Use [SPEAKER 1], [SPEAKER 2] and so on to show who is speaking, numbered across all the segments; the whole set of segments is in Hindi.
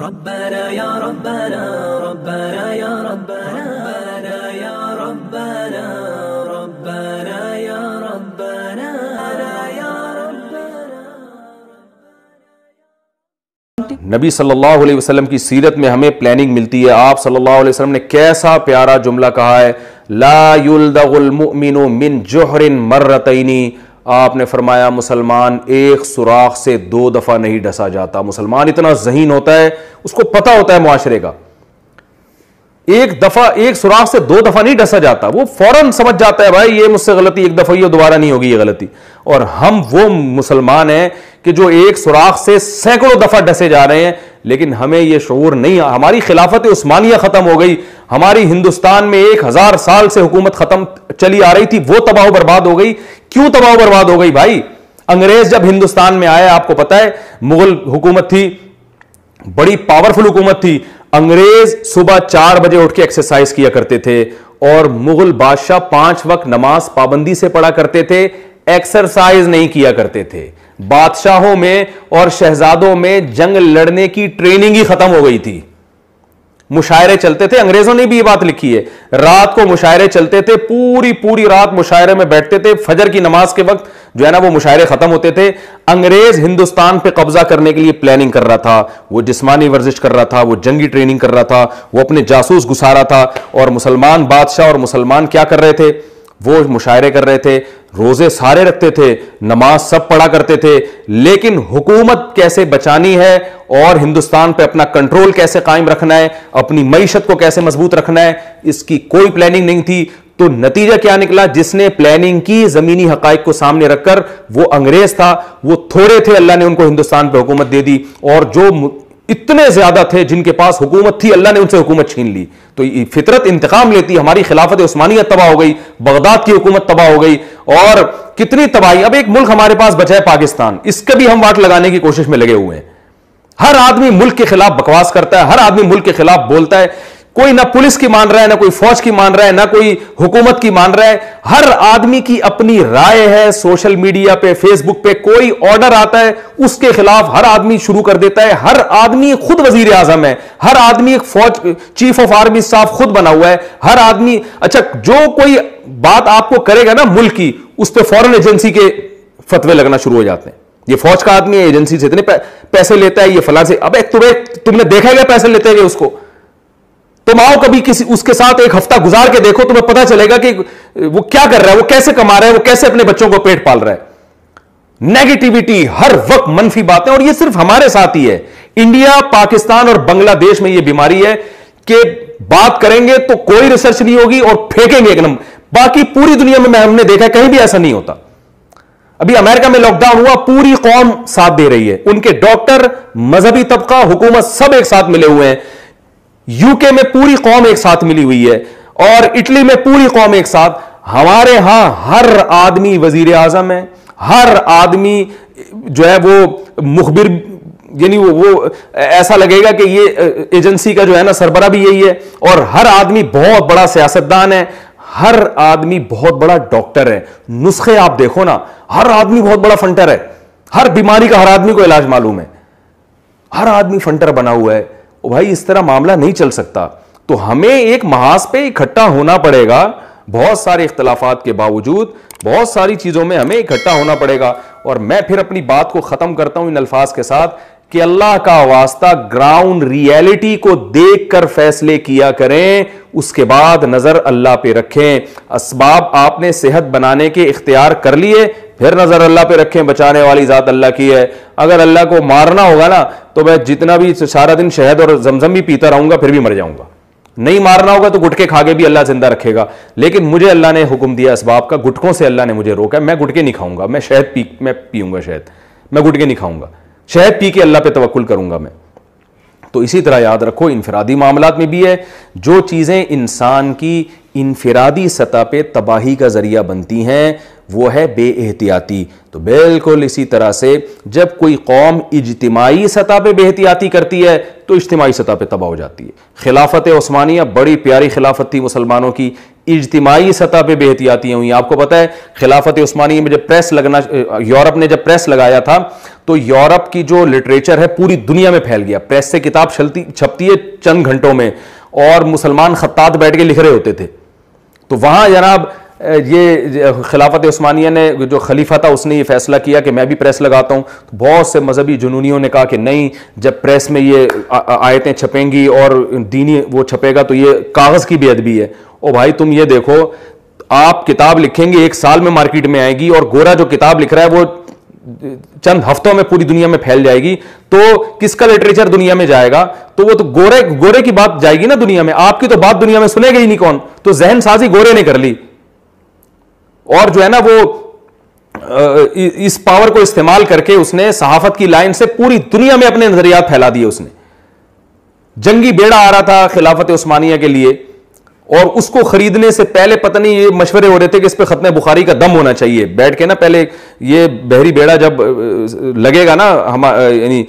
[SPEAKER 1] रब्बना या रब्बना रब्बना या रब्बना या रब्बना रब्बना या रब्बना या रब्बना।
[SPEAKER 2] नबी सल्लल्लाहु अलैहि वसल्लम की सीरत में हमें प्लानिंग मिलती है। आप सल्लल्लाहु अलैहि वसल्लम ने कैसा प्यारा जुमला कहा है, ला युल्दगुल मुमिनु मिन जुहरिन मर्रतैनी। आपने फरमाया मुसलमान एक सुराख से 2 दफा नहीं डसा जाता। मुसलमान इतना ज़हीन होता है, उसको पता होता है मुआशरे का, एक दफा एक सुराख से 2 दफा नहीं डसा जाता। वो फौरन समझ जाता है भाई ये मुझसे गलती एक दफा ही, दोबारा नहीं होगी ये गलती। और हम वो मुसलमान हैं कि जो एक सुराख से सैकड़ों दफा डसे जा रहे हैं, लेकिन हमें यह शऊर नहीं। हमारी खिलाफत उस्मानिया खत्म हो गई, हमारी हिंदुस्तान में 1000 साल से हुकूमत खत्म चली आ रही थी, वो तबाह बर्बाद हो गई। क्यों तबाह बर्बाद हो गई भाई? अंग्रेज जब हिंदुस्तान में आए, आपको पता है मुगल हुकूमत थी, बड़ी पावरफुल हुकूमत थी। अंग्रेज सुबह 4 बजे उठ के एक्सरसाइज किया करते थे और मुगल बादशाह 5 वक्त नमाज पाबंदी से पढ़ा करते थे, एक्सरसाइज नहीं किया करते थे। बादशाहों में और शहजादों में जंग लड़ने की ट्रेनिंग ही खत्म हो गई थी। मुशायरे चलते थे, अंग्रेजों ने भी ये बात लिखी है, रात को मुशायरे चलते थे, पूरी रात मुशायरे में बैठते थे। फजर की नमाज के वक्त जो है ना वो मुशायरे खत्म होते थे। अंग्रेज हिंदुस्तान पे कब्जा करने के लिए प्लानिंग कर रहा था, वो जिस्मानी वर्जिश कर रहा था, वो जंगी ट्रेनिंग कर रहा था, वो अपने जासूस घुसा रहा था। और मुसलमान बादशाह और मुसलमान क्या कर रहे थे? वो मुशायरे कर रहे थे, रोजे सारे रखते थे, नमाज सब पढ़ा करते थे, लेकिन हुकूमत कैसे बचानी है और हिंदुस्तान पे अपना कंट्रोल कैसे कायम रखना है, अपनी मईशत को कैसे मजबूत रखना है, इसकी कोई प्लानिंग नहीं थी। तो नतीजा क्या निकला? जिसने प्लानिंग की जमीनी हकाइक को सामने रखकर, वो अंग्रेज था। वो थोड़े थे, अल्लाह ने उनको हिंदुस्तान पे हुकूमत दे दी, और जो इतने ज्यादा थे जिनके पास हुकूमत थी, अल्लाह ने उनसे हुकूमत छीन ली। तो फितरत इंतकाम लेती, हमारी खिलाफत उस्मानिया तबाह हो गई, बगदाद की हुकूमत तबाह हो गई, और कितनी तबाही। अब एक मुल्क हमारे पास बचा है पाकिस्तान, इसके भी हम वाट लगाने की कोशिश में लगे हुए हैं। हर आदमी मुल्क के खिलाफ बकवास करता है, हर आदमी मुल्क के खिलाफ बोलता है। कोई ना पुलिस की मान रहा है, ना कोई फौज की मान रहा है, ना कोई हुकूमत की मान रहा है। हर आदमी की अपनी राय है। सोशल मीडिया पे, फेसबुक पे कोई ऑर्डर आता है, उसके खिलाफ हर आदमी शुरू कर देता है। हर आदमी खुद वजीर आजम है, हर आदमी एक फौज चीफ ऑफ आर्मी स्टाफ खुद बना हुआ है, हर आदमी। अच्छा, जो कोई बात आपको करेगा ना मुल्क की, उस पर फॉरेन एजेंसी के फतवे लगना शुरू हो जाते हैं। ये फौज का आदमी है, एजेंसी से इतने पैसे लेता है, ये फलां से। अबे तुमने देखा है पैसे लेते हुए उसको? तुम आओ कभी किसी उसके साथ एक हफ्ता गुजार के देखो, तुम्हें पता चलेगा कि वो क्या कर रहा है, वो कैसे कमा रहा है, वो कैसे अपने बच्चों को पेट पाल रहा है। नेगेटिविटी, हर वक्त मनफी बातें, और ये सिर्फ हमारे साथ ही है। इंडिया, पाकिस्तान और बांग्लादेश में ये बीमारी है कि बात करेंगे तो कोई रिसर्च नहीं होगी और फेंकेंगे एक नंबर। बाकी पूरी दुनिया में हमने देखा है कहीं भी ऐसा नहीं होता। अभी अमेरिका में लॉकडाउन हुआ, पूरी कौम साथ दे रही है, उनके डॉक्टर, मजहबी तबका, हुकूमत सब एक साथ मिले हुए हैं। यूके में पूरी कौम एक साथ मिली हुई है, और इटली में पूरी कौम एक साथ। हमारे यहां हर आदमी वजीर आजम है, हर आदमी जो है वो मुखबिर, यानी वो ऐसा लगेगा कि ये एजेंसी का जो है ना सरबरा भी यही है। और हर आदमी बहुत बड़ा सियासतदान है, हर आदमी बहुत बड़ा डॉक्टर है। नुस्खे आप देखो ना, हर आदमी बहुत बड़ा फंटर है, हर बीमारी का हर आदमी को इलाज मालूम है, हर आदमी फंटर बना हुआ है। ओ भाई, इस तरह मामला नहीं चल सकता। तो हमें एक महाज पे इकट्ठा होना पड़ेगा। बहुत सारे इख्तलाफात के बावजूद बहुत सारी चीजों में हमें इकट्ठा होना पड़ेगा। और मैं फिर अपनी बात को खत्म करता हूं इन अल्फाज के साथ कि अल्लाह का वास्ता ग्राउंड रियलिटी को देखकर फैसले किया करें, उसके बाद नजर अल्लाह पे रखें। असबाब आपने सेहत बनाने के इख्तियार कर लिए, फिर नजर अल्लाह पे रखें। बचाने वाली जात अल्लाह की है। अगर अल्लाह को मारना होगा ना, तो मैं जितना भी सारा दिन शहद और जमजम भी पीता रहूंगा, फिर भी मर जाऊंगा। नहीं मारना होगा तो गुटके खा के भी अल्लाह जिंदा रखेगा। लेकिन मुझे अल्लाह ने हुक्म दिया असबाब का, गुटकों से अल्लाह ने मुझे रोका। मैं गुटके नहीं खाऊंगा, मैं शहद मैं पीऊंगा शहद, मैं गुटके नहीं खाऊंगा। शहद पी के अल्लाह पे तवक्कुल करूंगा मैं। तो इसी तरह याद रखो, इनफरादी मामलात में भी है, जो चीज़ें इंसान की इनफरादी सतह पे तबाही का जरिया बनती हैं, वो है बेएहतियाती। तो बिल्कुल इसी तरह से जब कोई कौम इज्तिमाई सतह पे बेएहतियाती करती है, तो इज्तिमाई सतह पे तबाह हो जाती है। खिलाफत उस्मानिया बड़ी प्यारी खिलाफत थी मुसलमानों की, इज्तिमाई सतह पे बेहतियातियां हुई। आपको पता है खिलाफत उस्मानिया में जब प्रेस लगना, यूरोप ने जब प्रेस लगाया था, तो यूरोप की जो लिटरेचर है पूरी दुनिया में फैल गया, प्रेस से किताब छपती है चंद घंटों में, और मुसलमान खत्तात बैठ के लिख रहे होते थे। तो वहां जनाब ये खिलाफत उस्मानिया ने, जो खलीफा था उसने ये फैसला किया कि मैं भी प्रेस लगाता हूं। तो बहुत से मजहबी जुनूनियों ने कहा कि नहीं, जब प्रेस में ये आयतें छपेंगी और दीनी वो छपेगा तो ये कागज की बेअदबी है। ओ भाई तुम ये देखो, आप किताब लिखेंगे 1 साल में मार्केट में आएगी, और गोरा जो किताब लिख रहा है वो चंद हफ्तों में पूरी दुनिया में फैल जाएगी, तो किसका लिटरेचर दुनिया में जाएगा? तो वो तो गोरे की बात जाएगी ना दुनिया में, आपकी तो बात दुनिया में सुनेगा ही नहीं कौन। तो जहन साजी गोरे ने कर ली, और जो है ना वो इस पावर को इस्तेमाल करके उसने सहाफत की लाइन से पूरी दुनिया में अपने नजरियात फैला दिए। उसने जंगी बेड़ा आ रहा था खिलाफत उस्मानिया के लिए, और उसको खरीदने से पहले पता नहीं ये मशवरे हो रहे थे कि इस पे खत्म बुखारी का दम होना चाहिए। बैठ के ना पहले ये बहरी बेड़ा जब लगेगा ना हम यानी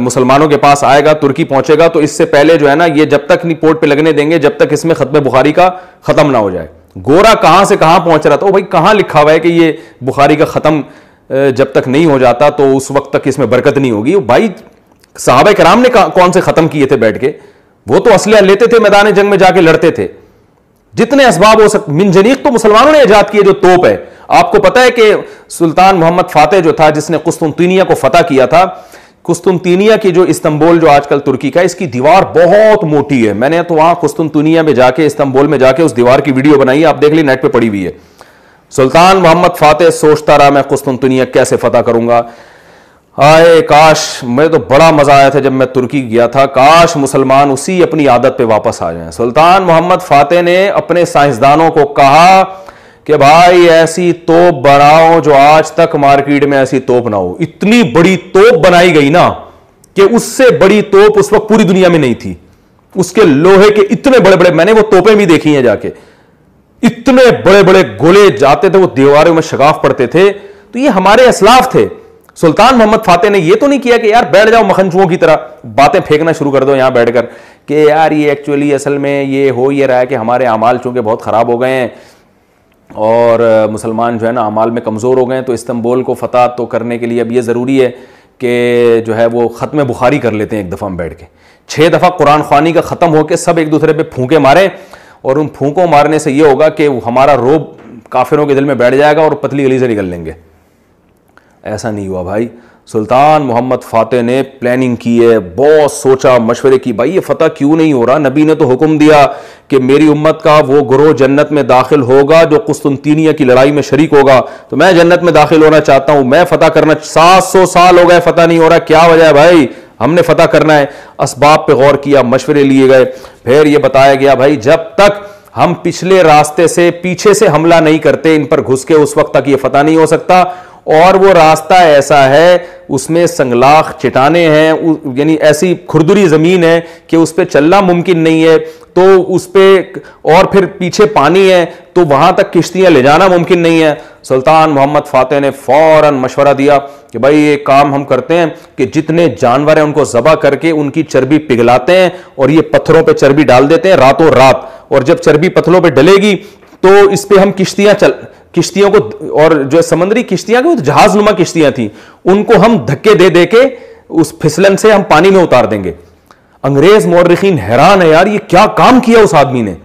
[SPEAKER 2] मुसलमानों के पास आएगा, तुर्की पहुंचेगा, तो इससे पहले जो है ना ये जब तक नहीं पोर्ट पे लगने देंगे जब तक इसमें खत्म बुखारी का खत्म ना हो जाए। गोरा कहां से कहां पहुंच रहा था। ओ भाई कहां लिखा हुआ है कि ये बुखारी का खत्म जब तक नहीं हो जाता तो उस वक्त तक इसमें बरकत नहीं होगी। भाई सहाबा कराम ने कौन से खत्म किए थे बैठ के? वो तो असलिया लेते थे, मैदान जंग में जाके लड़ते थे। जितने असबाब हो सकते, मिनजनीक तो मुसलमानों ने इजाद किए, जो तोप है। आपको पता है कि सुल्तान मोहम्मद फातेह जो था, जिसने कुस्तुनतीनिया को फतह किया था, कुस्तुनतीनिया की जो इस्तांबुल जो आजकल तुर्की का, इसकी दीवार बहुत मोटी है। मैंने तो वहां कुस्तुनतीनिया में जाके, इस्तांबुल में जाके उस दीवार की वीडियो बनाई है, आप देख ली, नेट पे पड़ी हुई है। सुल्तान मोहम्मद फातेह सोचता रहा मैं कुस्तुनतीनिया कैसे फतह करूंगा। हाय काश, मैं तो बड़ा मजा आया था जब मैं तुर्की गया था, काश मुसलमान उसी अपनी आदत पे वापस आ जाएं। सुल्तान मोहम्मद फातेह ने अपने साइंसदानों को कहा कि भाई ऐसी तोप बनाओ जो आज तक मार्केट में ऐसी तोप ना हो। इतनी बड़ी तोप बनाई गई ना कि उससे बड़ी तोप उस वक्त पूरी दुनिया में नहीं थी। उसके लोहे के इतने बड़े बड़े, मैंने वो तोपें भी देखी हैं जाके, इतने बड़े बड़े गोले जाते थे, वो दीवारों में शगाफ पड़ते थे। तो ये हमारे असलाफ थे। सुल्तान मोहम्मद फातेह ने ये तो नहीं किया कि यार बैठ जाओ मखनचुओं की तरह बातें फेंकना शुरू कर दो यहां बैठकर कि यार ये एक्चुअली असल में ये हो ये रहा है कि हमारे अमाल चूंकि बहुत ख़राब हो गए हैं और मुसलमान जो है ना अमाल में कमज़ोर हो गए हैं, तो इस्तांबुल को फतह तो करने के लिए अब ये ज़रूरी है कि जो है वो ख़त्म बुखारी कर लेते हैं एक दफ़ा हम बैठ के। 6 दफ़ा कुरान ख़वानी का ख़त्म होकर सब एक दूसरे पे फूंके मारें, और उन फूंकों मारने से ये होगा कि हमारा रोब काफिरों के दिल में बैठ जाएगा और पतली गली से निकल लेंगे। ऐसा नहीं हुआ भाई। सुल्तान मोहम्मद फातेह ने प्लानिंग की है, बहुत सोचा मशवरे की, भाई ये फतह क्यों नहीं हो रहा। नबी ने तो हुक्म दिया कि मेरी उम्मत का वो गुरोह जन्नत में दाखिल होगा जो कुस्तुनतीनिया की लड़ाई में शरीक होगा, तो मैं जन्नत में दाखिल होना चाहता हूं, मैं फतह करना। 700 साल हो गए फतह नहीं हो रहा, क्या वजह है भाई? हमने फतह करना है। असबाब पे गौर किया, मशवरे लिए गए, फिर ये बताया गया भाई जब तक हम पिछले रास्ते से पीछे से हमला नहीं करते इन पर घुस के, उस वक्त तक ये फतह नहीं हो सकता। और वो रास्ता ऐसा है, उसमें संगलाख चट्टाने हैं, यानी ऐसी खुरदुरी जमीन है कि उस पर चलना मुमकिन नहीं है, तो उस पर और फिर पीछे पानी है, तो वहां तक किश्तियां ले जाना मुमकिन नहीं है। सुल्तान मोहम्मद फातेह ने फौरन मशवरा दिया कि भाई ये काम हम करते हैं कि जितने जानवर हैं उनको ज़बह करके उनकी चर्बी पिघलाते हैं और ये पत्थरों पे चर्बी डाल देते हैं रातों रात, और जब चर्बी पत्थरों पे डलेगी तो इस पे हम किश्तियों को, और जो समुद्री किश्तियां की जहाज नुमा किश्तियां थी, उनको हम धक्के दे दे के उस फिसलन से हम पानी में उतार देंगे। अंग्रेज मौर्रिखीन हैरान है यार, ये क्या काम किया उस आदमी ने।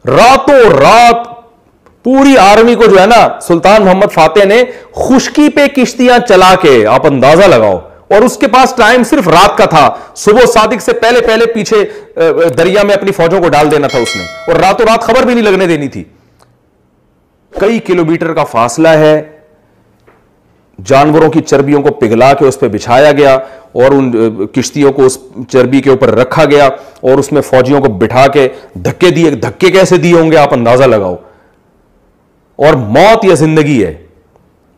[SPEAKER 2] रातों रात पूरी आर्मी को जो है ना सुल्तान मोहम्मद फातेह ने खुश्की पे किश्तियां चला के, आप अंदाजा लगाओ, और उसके पास टाइम सिर्फ रात का था। सुबह सादिक से पहले पहले पीछे दरिया में अपनी फौजों को डाल देना था उसने, और रातों रात खबर भी नहीं लगने देनी थी। कई किलोमीटर का फासला है, जानवरों की चर्बियों को पिघला के उस पर बिछाया गया और उन किश्तियों को उस चर्बी के ऊपर रखा गया और उसमें फौजियों को बिठा के धक्के दिए। धक्के कैसे दिए होंगे आप अंदाजा लगाओ। और मौत या जिंदगी है,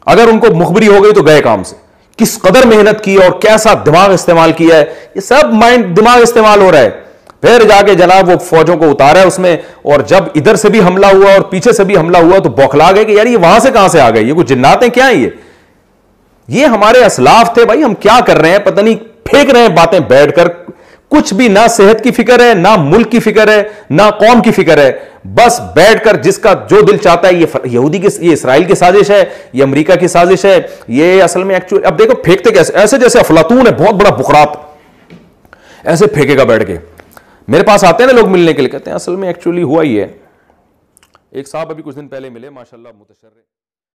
[SPEAKER 2] अगर उनको मुखबरी हो गई तो गए काम से। किस कदर मेहनत की और कैसा दिमाग इस्तेमाल किया है, ये सब दिमाग इस्तेमाल हो रहा है। फिर जाके जनाब वो फौजों को उतारा है उसमें, और जब इधर से भी हमला हुआ और पीछे से भी हमला हुआ तो बौखला गए कि यार ये वहां से कहां से आ गए, ये कुछ जिन्नात हैं क्या है ये हमारे असलाफ थे भाई। हम क्या कर रहे हैं पता नहीं, फेंक रहे हैं बातें बैठकर, कुछ भी, ना सेहत की फिक्र है, ना मुल्क की फिक्र है, ना कौम की फिक्र है, बस बैठकर जिसका जो दिल चाहता है, ये यहूदी की, ये इसराइल की साजिश है, ये अमेरिका की साजिश है, ये असल में एक्चुअली, अब देखो फेंकते कैसे, ऐसे जैसे अफलातून है बहुत बड़ा बुकरात, ऐसे फेंकेगा बैठ के। मेरे पास आते हैं ना लोग मिलने के लिए, कहते हैं असल में एक्चुअली हुआ ही है। एक साहब अभी कुछ दिन पहले मिले, माशाल्लाह मुतशर्रिफ।